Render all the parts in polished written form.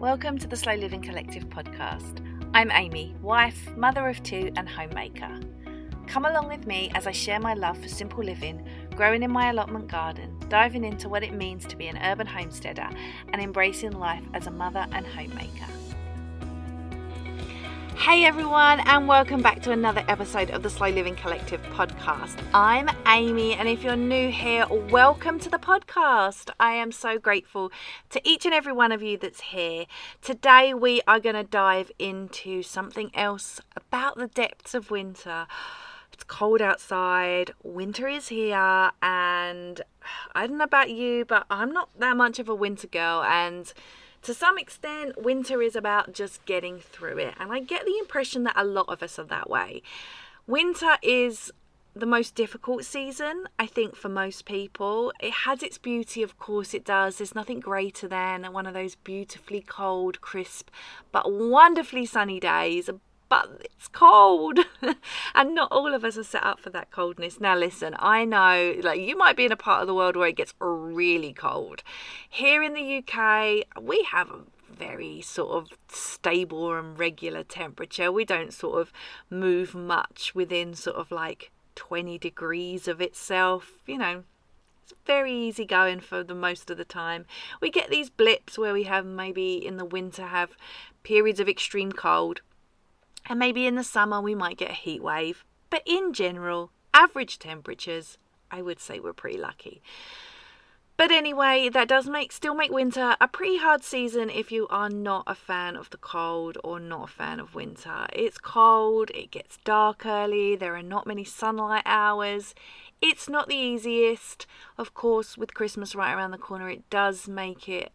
Welcome to the Slow Living Collective podcast. I'm Amy, wife, mother of two and homemaker. Come along with me as I share my love for simple living, growing in my allotment garden, diving into what it means to be an urban homesteader and embracing life as a mother and homemaker. Hey everyone, and welcome back to another episode of the Slow Living Collective podcast. I'm Amy, and if you're new here, welcome to the podcast. I am so grateful to each and every one of you that's here. Today we are going to dive into something else about the depths of winter. It's cold outside, winter is here, and I don't know about you, but I'm not that much of a winter girl, and to some extent, winter is about just getting through it. And I get the impression that a lot of us are that way. Winter is the most difficult season, I think, for most people. It has its beauty, of course it does. There's nothing greater than one of those beautifully cold, crisp, but wonderfully sunny days. But it's cold and not all of us are set up for that coldness. Now listen, I know you might be in a part of the world where it gets really cold. Here in the UK, we have a very sort of stable and regular temperature. We don't sort of move much within sort of 20 degrees of itself, It's very easy going for the most of the time. We get these blips where we have maybe in the winter have periods of extreme cold. And maybe in the summer we might get a heat wave. But in general, average temperatures, I would say we're pretty lucky. But anyway, that does still make winter a pretty hard season if you are not a fan of the cold or not a fan of winter. It's cold, it gets dark early, there are not many sunlight hours. It's not the easiest. Of course, with Christmas right around the corner, it does make it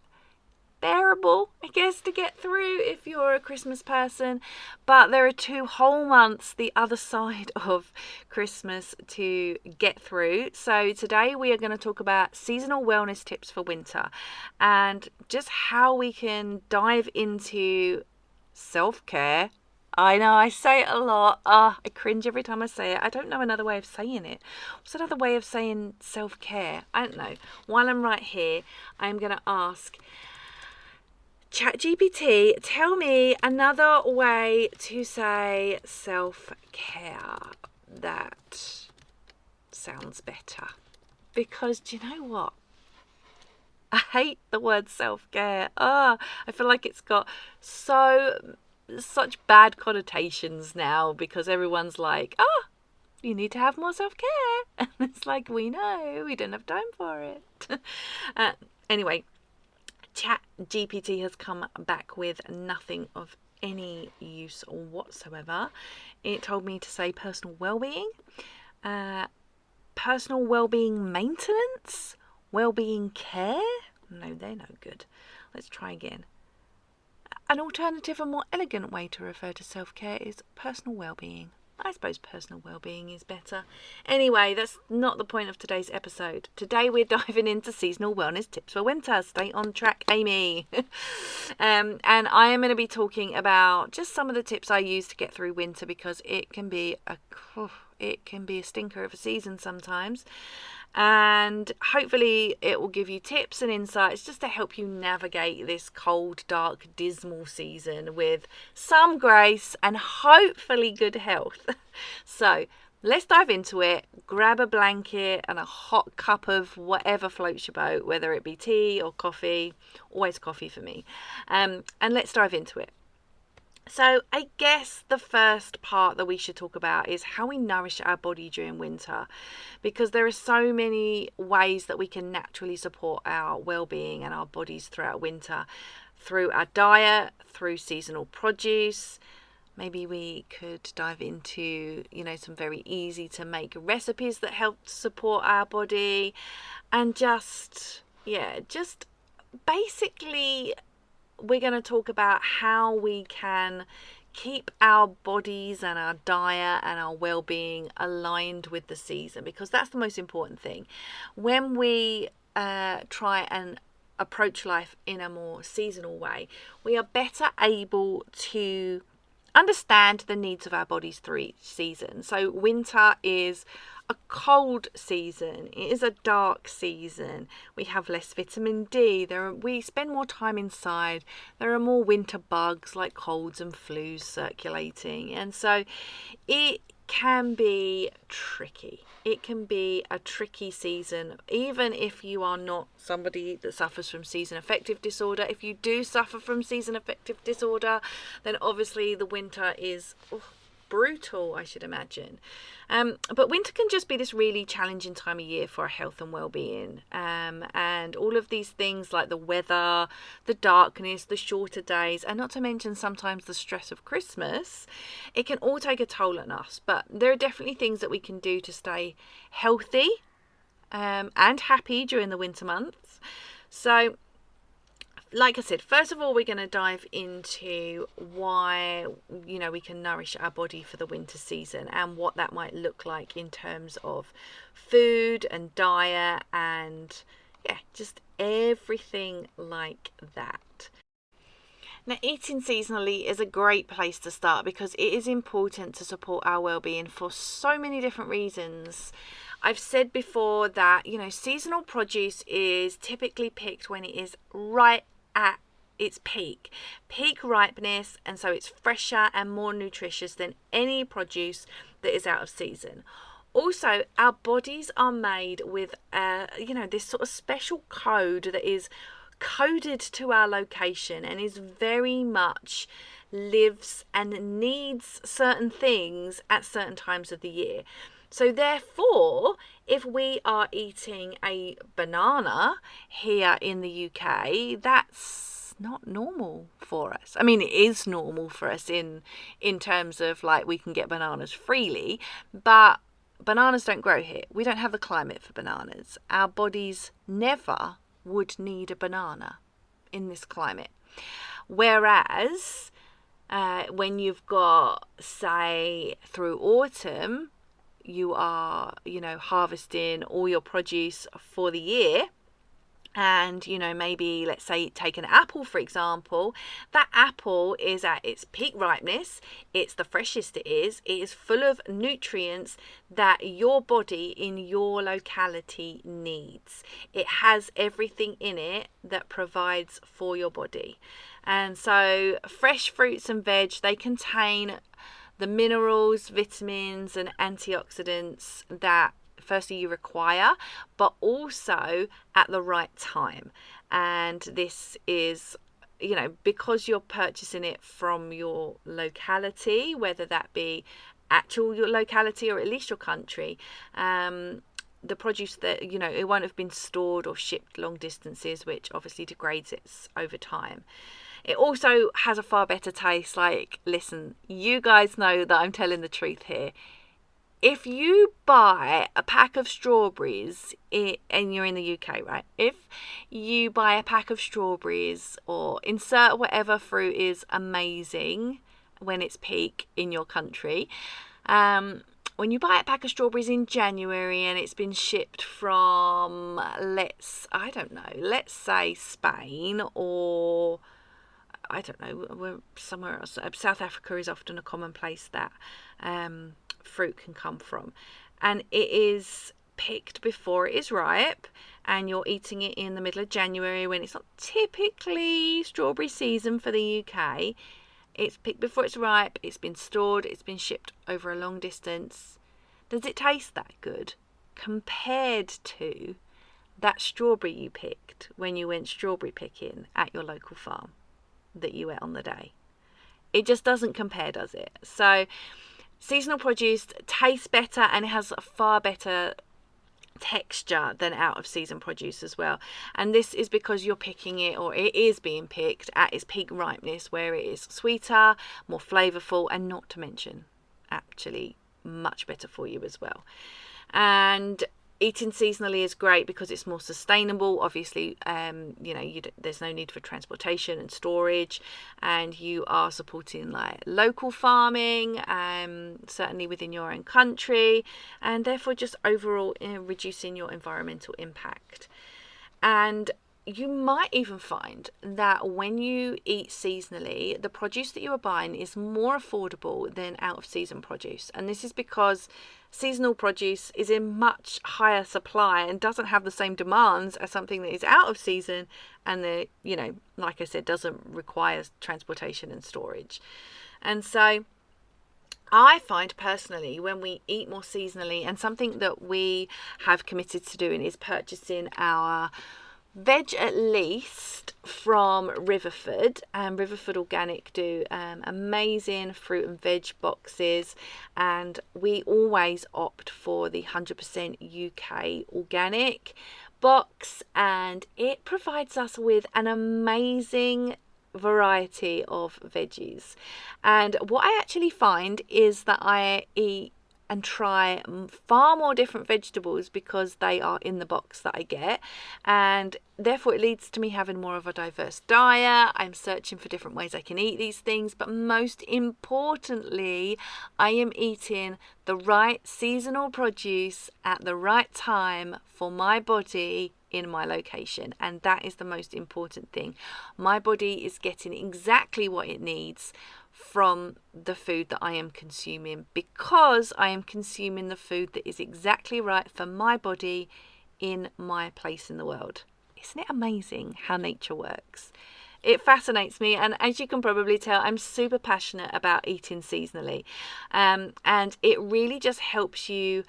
bearable, I guess, to get through if you're a Christmas person. But there are 2 whole months the other side of Christmas to get through. So today we are going to talk about seasonal wellness tips for winter and just how we can dive into self-care. I know I say it a lot. I cringe every time I say it. I don't know another way of saying it. What's another way of saying self-care? I don't know. While I'm right here, I'm going to ask ChatGPT, tell me another way to say self-care that sounds better. Because do you know what? I hate the word self-care. I feel like it's got such bad connotations now because everyone's like, you need to have more self-care. And it's like, we know, we don't have time for it. Anyway. ChatGPT has come back with nothing of any use whatsoever. It told me to say personal well-being, personal well-being maintenance, well-being care. No, they're no good. Let's try again. An alternative and more elegant way to refer to self-care is personal well-being. I suppose personal well-being is better. Anyway, that's not the point of today's episode. Today we're diving into seasonal wellness tips for winter. Stay on track, Amy. And I am going to be talking about just some of the tips I use to get through winter because it can be a stinker of a season sometimes. And hopefully it will give you tips and insights just to help you navigate this cold, dark, dismal season with some grace and hopefully good health. So let's dive into it. Grab a blanket and a hot cup of whatever floats your boat, whether it be tea or coffee. Always coffee for me. And let's dive into it. So I guess the first part that we should talk about is how we nourish our body during winter, because there are so many ways that we can naturally support our well-being and our bodies throughout winter, through our diet, through seasonal produce. Maybe we could dive into, some very easy to make recipes that help support our body, and just basically we're going to talk about how we can keep our bodies and our diet and our well-being aligned with the season, because that's the most important thing. When we try and approach life in a more seasonal way, we are better able to understand the needs of our bodies through each season. So winter is a cold season. It is a dark season. We have less vitamin D. We spend more time inside. There are more winter bugs like colds and flus circulating. And so it can be tricky. It can be a tricky season, even if you are not somebody that suffers from season affective disorder. If you do suffer from season affective disorder, then obviously the winter is brutal, I should imagine. But winter can just be this really challenging time of year for our health and well-being. And all of these things like the weather, the darkness, the shorter days, and not to mention sometimes the stress of Christmas, it can all take a toll on us. But there are definitely things that we can do to stay healthy and happy during the winter months. So, like I said, first of all, we're going to dive into why, we can nourish our body for the winter season and what that might look like in terms of food and diet and, just everything like that. Now, eating seasonally is a great place to start because it is important to support our well-being for so many different reasons. I've said before that, seasonal produce is typically picked when it is right at its peak ripeness, and so it's fresher and more nutritious than any produce that is out of season. Also, our bodies are made with this sort of special code that is coded to our location and is very much lives and needs certain things at certain times of the year. So therefore, if we are eating a banana here in the UK, that's not normal for us. I mean, it is normal for us in terms of like we can get bananas freely, but bananas don't grow here. We don't have the climate for bananas. Our bodies never would need a banana in this climate. Whereas when you've got, say, through autumn, you are, harvesting all your produce for the year. And, maybe let's say take an apple, for example. That apple is at its peak ripeness. It's the freshest it is. It is full of nutrients that your body in your locality needs. It has everything in it that provides for your body. And so fresh fruits and veg, they contain the minerals, vitamins and antioxidants that firstly you require, but also at the right time. And this is, because you're purchasing it from your locality, whether that be your locality or at least your country, the produce that, it won't have been stored or shipped long distances, which obviously degrades it over time. It also has a far better taste. Like, listen, you guys know that I'm telling the truth here. If you buy a pack of strawberries, and you're in the UK, right? If you buy a pack of strawberries or insert whatever fruit is amazing when it's peak in your country, when you buy a pack of strawberries in January and it's been shipped from, let's say Spain or I don't know, somewhere else. South Africa is often a common place that fruit can come from. And it is picked before it is ripe, and you're eating it in the middle of January when it's not typically strawberry season for the UK. It's picked before it's ripe, it's been stored, it's been shipped over a long distance. Does it taste that good compared to that strawberry you picked when you went strawberry picking at your local farm that you ate on the day? It just doesn't compare, does it? So seasonal produce tastes better and it has a far better texture than out of season produce as well. And this is because you're picking it, or it is being picked at its peak ripeness, where it is sweeter, more flavorful, and not to mention actually much better for you as well. And eating seasonally is great because it's more sustainable. Obviously, there's no need for transportation and storage, and you are supporting like local farming, certainly within your own country, and therefore just overall reducing your environmental impact. And you might even find that when you eat seasonally, the produce that you are buying is more affordable than out of season produce. And this is because seasonal produce is in much higher supply and doesn't have the same demands as something that is out of season, and like I said, doesn't require transportation and storage. And so I find personally, when we eat more seasonally, and something that we have committed to doing is purchasing our veg at least from Riverford. Riverford Organic do amazing fruit and veg boxes, and we always opt for the 100% UK organic box, and it provides us with an amazing variety of veggies. And what I actually find is that I eat and try far more different vegetables because they are in the box that I get, and therefore it leads to me having more of a diverse diet. I'm searching for different ways I can eat these things, but most importantly, I am eating the right seasonal produce at the right time for my body in my location, and that is the most important thing. My body is getting exactly what it needs from the food that I am consuming, because I am consuming the food that is exactly right for my body in my place in the world. Isn't it amazing how nature works? It fascinates me, and as you can probably tell, I'm super passionate about eating seasonally, and it really just helps you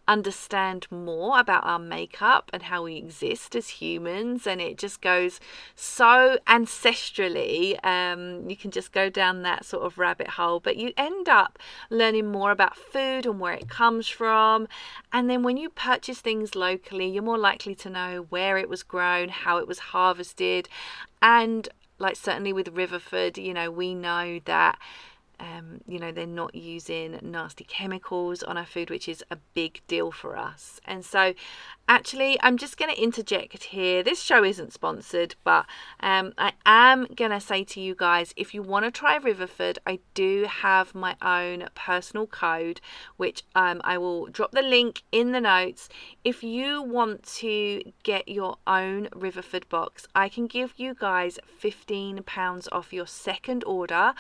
understand more about our makeup and how we exist as humans, and it just goes so ancestrally. You can just go down that sort of rabbit hole, but you end up learning more about food and where it comes from. And then when you purchase things locally, you're more likely to know where it was grown, how it was harvested, and like certainly with Riverford, we know that they're not using nasty chemicals on our food, which is a big deal for us. And so actually, I'm just going to interject here. This show isn't sponsored, but I am going to say to you guys, if you want to try Riverford, I do have my own personal code, which I will drop the link in the notes. If you want to get your own Riverford box, I can give you guys £15 off your second order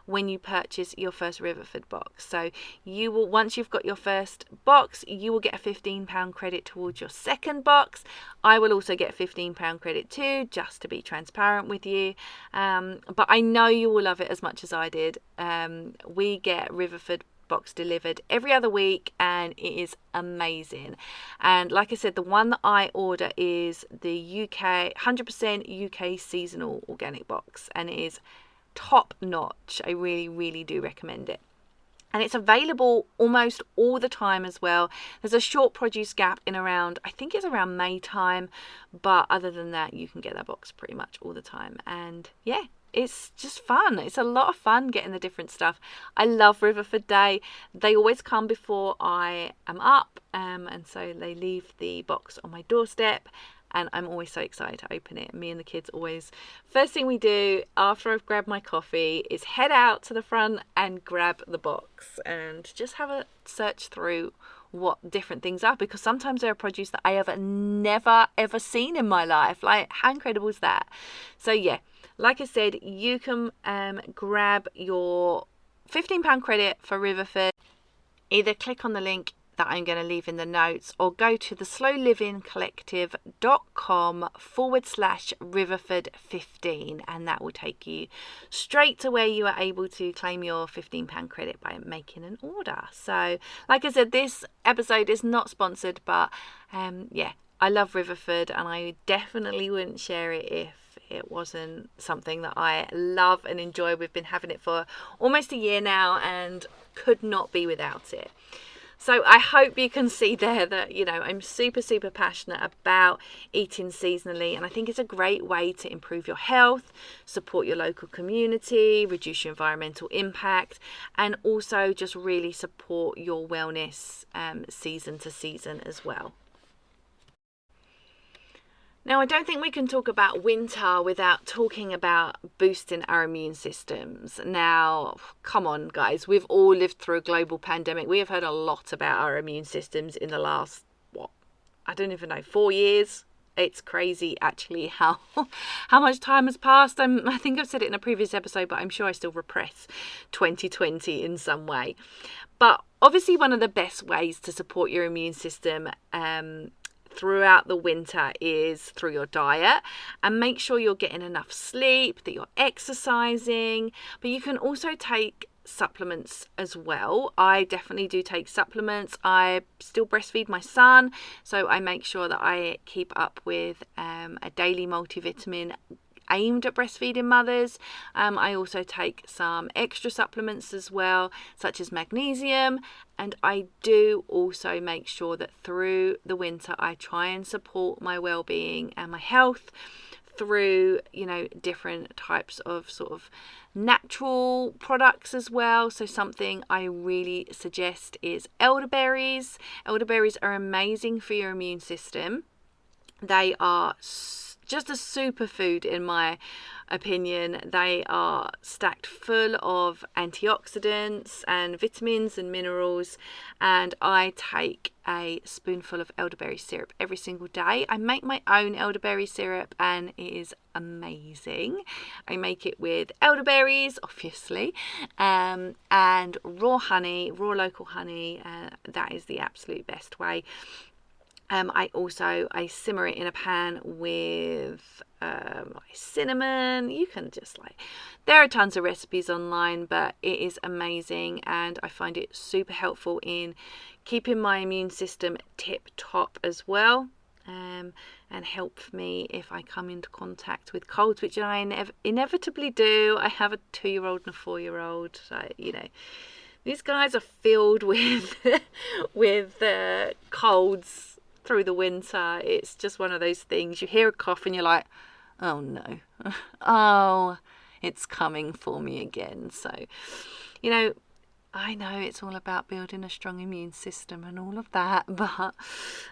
when you purchase your first Riverford box. So you will, once you've got your first box, you will get a £15 credit towards your second box. I will also get a £15 credit too, just to be transparent with you. But I know you will love it as much as I did. We get Riverford box delivered every other week, and it is amazing. And like I said, the one that I order is the UK 100% UK seasonal organic box, and it is top notch. I really do recommend it. And it's available almost all the time as well. There's a short produce gap in around, I think it's around May time, but other than that, you can get that box pretty much all the time. And yeah, it's just fun. It's a lot of fun getting the different stuff. I love Riverford Day. They always come before I am up, and so they leave the box on my doorstep, and I'm always so excited to open it. Me and the kids always, first thing we do after I've grabbed my coffee is head out to the front and grab the box and just have a search through what different things are, because sometimes there are produce that I have never ever seen in my life. Like, how incredible is that? So yeah, like I said, you can grab your £15 credit for Riverford. Either click on the link that I'm going to leave in the notes, or go to the slowlivingcollective.com/Riverford15, and that will take you straight to where you are able to claim your £15 credit by making an order. So like I said, this episode is not sponsored, but yeah, I love Riverford, and I definitely wouldn't share it if it wasn't something that I love and enjoy. We've been having it for almost a year now and could not be without it. So I hope you can see there that, I'm super passionate about eating seasonally, and I think it's a great way to improve your health, support your local community, reduce your environmental impact, and also just really support your wellness season to season as well. Now, I don't think we can talk about winter without talking about boosting our immune systems. Now, come on, guys. We've all lived through a global pandemic. We have heard a lot about our immune systems in the last, I don't even know, 4 years. it's crazy actually how much time has passed. I think I've said it in a previous episode, but I'm sure I still repress 2020 in some way. But obviously one of the best ways to support your immune system throughout the winter is through your diet, and make sure you're getting enough sleep, that you're exercising. But you can also take supplements as well. I definitely do take supplements. I still breastfeed my son, so I make sure that I keep up with a daily multivitamin aimed at breastfeeding mothers. I also take some extra supplements as well, such as magnesium, and I do also make sure that through the winter I try and support my well-being and my health through, different types of sort of natural products as well. So something I really suggest is elderberries. Elderberries are amazing for your immune system. They are just a superfood in my opinion. They are stacked full of antioxidants and vitamins and minerals, and I take a spoonful of elderberry syrup every single day. I make my own elderberry syrup and it is amazing. I make it with elderberries, obviously, and raw honey, raw local honey. That is the absolute best way. I simmer it in a pan with cinnamon. You can just there are tons of recipes online, but it is amazing, and I find it super helpful in keeping my immune system tip top as well, and help me if I come into contact with colds, which I inevitably do. I have a 2-year-old and a 4-year-old, so these guys are filled with colds through the winter. It's just one of those things. You hear a cough and you're like, oh no, oh, it's coming for me again. So, I know it's all about building a strong immune system and all of that, but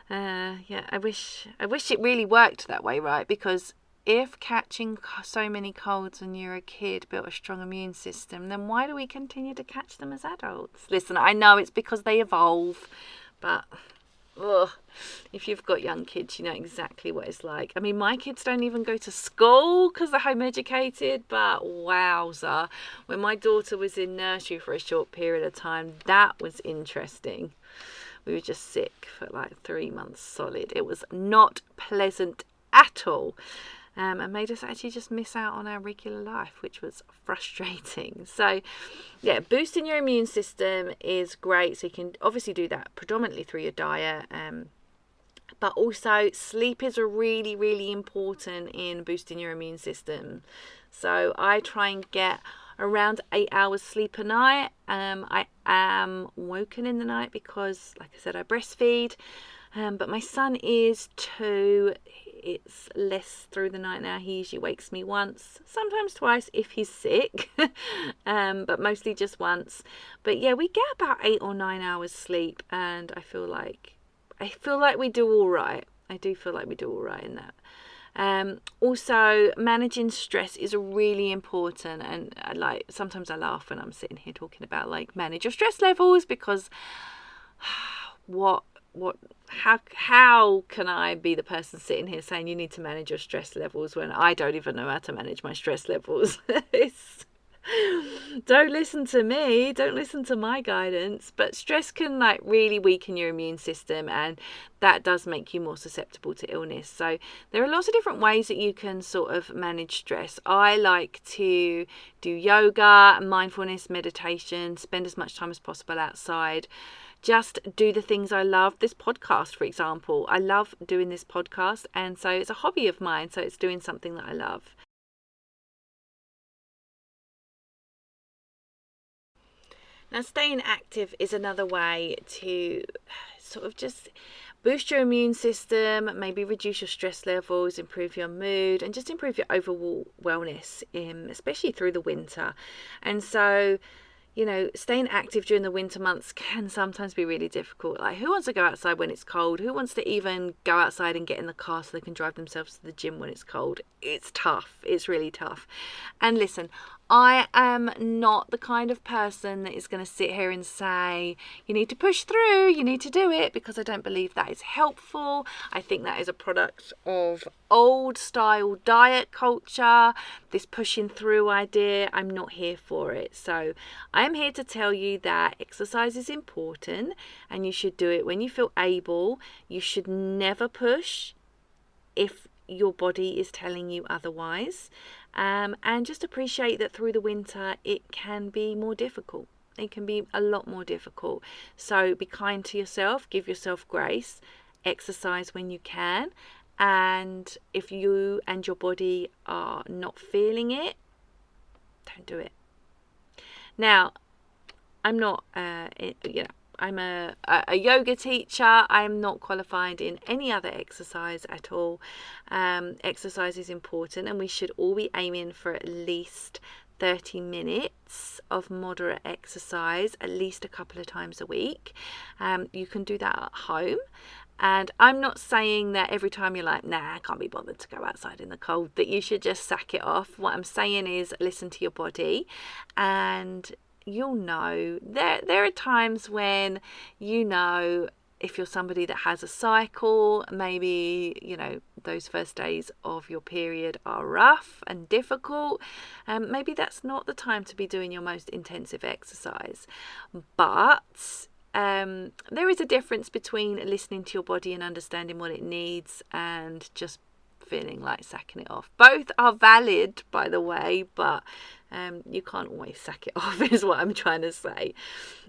I wish it really worked that way, right? Because if catching so many colds when you're a kid built a strong immune system, then why do we continue to catch them as adults? Listen, I know it's because they evolve, but if you've got young kids, you know exactly what it's like. I mean, my kids don't even go to school because they're home educated, but wowza, when my daughter was in nursery for a short period of time, that was interesting. We were just sick for 3 months solid. It was not pleasant at all. And made us actually just miss out on our regular life, which was frustrating. So yeah, boosting your immune system is great. So you can obviously do that predominantly through your diet, but also sleep is really, really important in boosting your immune system. So I try and get around 8 hours sleep a night. I am woken in the night because, like I said, I breastfeed, but my son is 2. It's less through the night now. He usually wakes me once, sometimes twice if he's sick, but mostly just once. But yeah, we get about 8 or 9 hours sleep, and I feel like we do all right. I do feel like we do all right in that. Also, managing stress is really important, and sometimes I laugh when I'm sitting here talking about manage your stress levels, because how can I be the person sitting here saying you need to manage your stress levels when I don't even know how to manage my stress levels? Don't listen to me, don't listen to my guidance. But stress can really weaken your immune system, and that does make you more susceptible to illness. So there are lots of different ways that you can sort of manage stress. I like to do yoga, mindfulness, meditation, spend as much time as possible outside. Just do the things I love. This podcast, for example, I love doing this podcast, and so it's a hobby of mine, so it's doing something that I love. Now, staying active is another way to sort of just boost your immune system, maybe reduce your stress levels, improve your mood, and just improve your overall wellness, especially through the winter. And so staying active during the winter months can sometimes be really difficult. Who wants to go outside when it's cold? Who wants to even go outside and get in the car so they can drive themselves to the gym when it's cold? It's tough. It's really tough. And listen, I am not the kind of person that is going to sit here and say, you need to push through, you need to do it, because I don't believe that is helpful. I think that is a product of old style diet culture, this pushing through idea. I'm not here for it. So I'm here to tell you that exercise is important and you should do it when you feel able. You should never push if your body is telling you otherwise, and just appreciate that through the winter it can be more difficult. It can be a lot more difficult. So be kind to yourself, give yourself grace, exercise when you can, and if you and your body are not feeling it, don't do it. Now, I'm not I'm a yoga teacher. I'm not qualified in any other exercise at all. Exercise is important, and we should all be aiming for at least 30 minutes of moderate exercise, at least a couple of times a week. You can do that at home. And I'm not saying that every time you're like, nah, I can't be bothered to go outside in the cold, that you should just sack it off. What I'm saying is listen to your body, and you'll know. There are times when, if you're somebody that has a cycle, maybe, those first days of your period are rough and difficult. Maybe that's not the time to be doing your most intensive exercise. But there is a difference between listening to your body and understanding what it needs and just feeling like sacking it off. Both are valid, by the way, but you can't always sack it off is what I'm trying to say.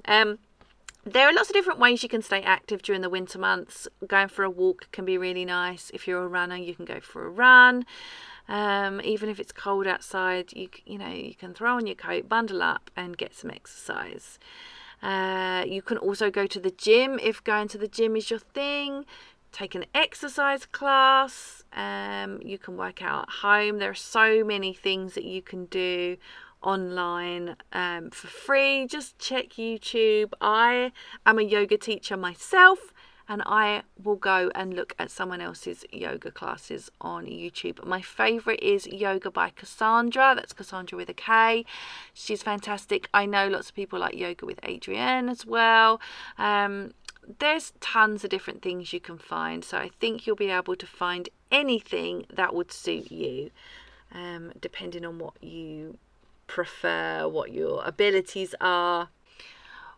There are lots of different ways you can stay active during the winter months. Going for a walk can be really nice. If you're a runner, you can go for a run. Even if it's cold outside, you can throw on your coat, bundle up and get some exercise. You can also go to the gym if going to the gym is your thing. Take an exercise class. You can work out at home. There are so many things that you can do online for free. Just check YouTube. I am a yoga teacher myself, and I will go and look at someone else's yoga classes on YouTube. My favourite is Yoga by Cassandra. That's Cassandra with a K. She's fantastic. I know lots of people like Yoga with Adrienne as well. There's tons of different things you can find. So I think you'll be able to find anything that would suit you, depending on what you prefer, what your abilities are.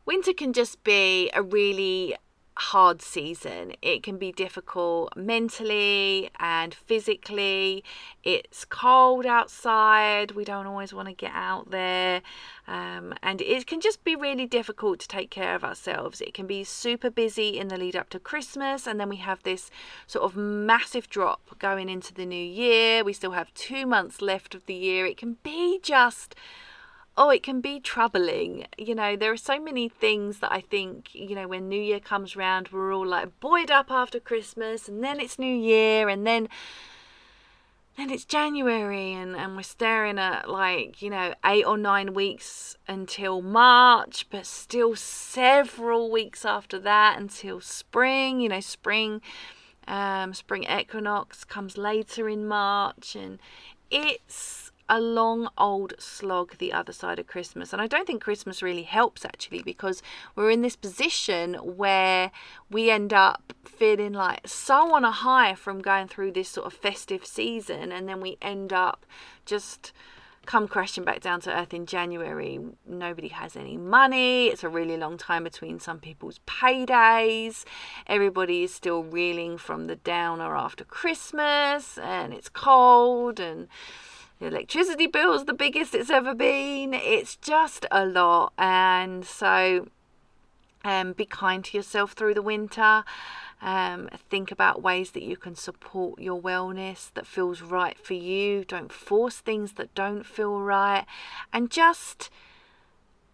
Winter can just be a really hard season. It can be difficult mentally and physically. It's cold outside. We don't always want to get out there. And it can just be really difficult to take care of ourselves. It can be super busy in the lead up to Christmas, and then we have this sort of massive drop going into the new year. We still have 2 months left of the year. It can be it can be troubling. There are so many things that I think, when New Year comes round, we're all like buoyed up after Christmas, and then it's New Year, and then it's January, and we're staring at 8 or 9 weeks until March, but still several weeks after that until spring. Spring equinox comes later in March, and it's a long old slog the other side of Christmas. And I don't think Christmas really helps, actually, because we're in this position where we end up feeling like so on a high from going through this sort of festive season, and then we end up just come crashing back down to earth in January. Nobody has any money. It's a really long time between some people's paydays. Everybody is still reeling from the downer after Christmas, and it's cold, and the electricity bill is the biggest it's ever been. It's just a lot. And so be kind to yourself through the winter. Think about ways that you can support your wellness that feels right for you. Don't force things that don't feel right. And just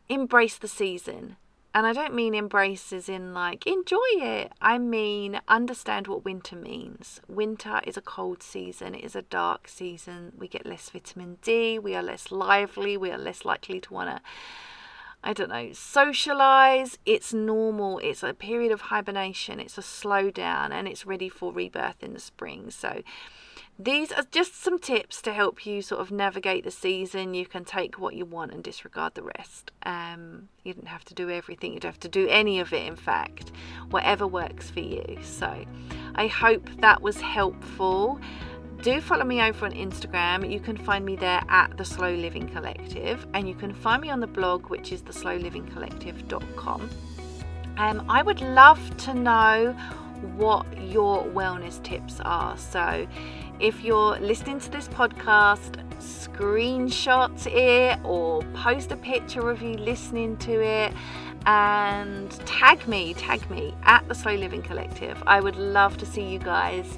embrace the season. And I don't mean embrace as in enjoy it. I mean understand what winter means. Winter is a cold season. It is a dark season. We get less vitamin D. We are less lively. We are less likely to want to socialize. It's normal. It's a period of hibernation. It's a slowdown, and it's ready for rebirth in the spring. So these are just some tips to help you sort of navigate the season. You can take what you want and disregard the rest. You don't have to do everything. You don't have to do any of it, in fact. Whatever works for you. So I hope that was helpful. Do follow me over on Instagram. You can find me there at The Slow Living Collective, and you can find me on the blog, which is theslowlivingcollective.com. I would love to know what your wellness tips are. So if you're listening to this podcast, screenshot it or post a picture of you listening to it and tag me at The Slow Living Collective. I would love to see you guys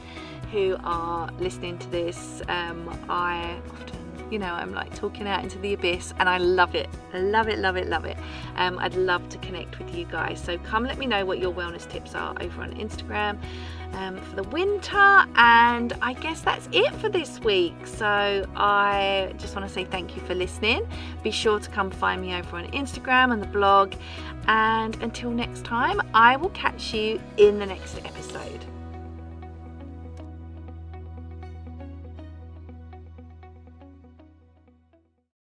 who are listening to this. I often, I'm like talking out into the abyss, and I love it. I'd love to connect with you guys. So come let me know what your wellness tips are over on Instagram for the winter. And I guess that's it for this week. So I just want to say thank you for listening. Be sure to come find me over on Instagram and the blog. And until next time, I will catch you in the next episode.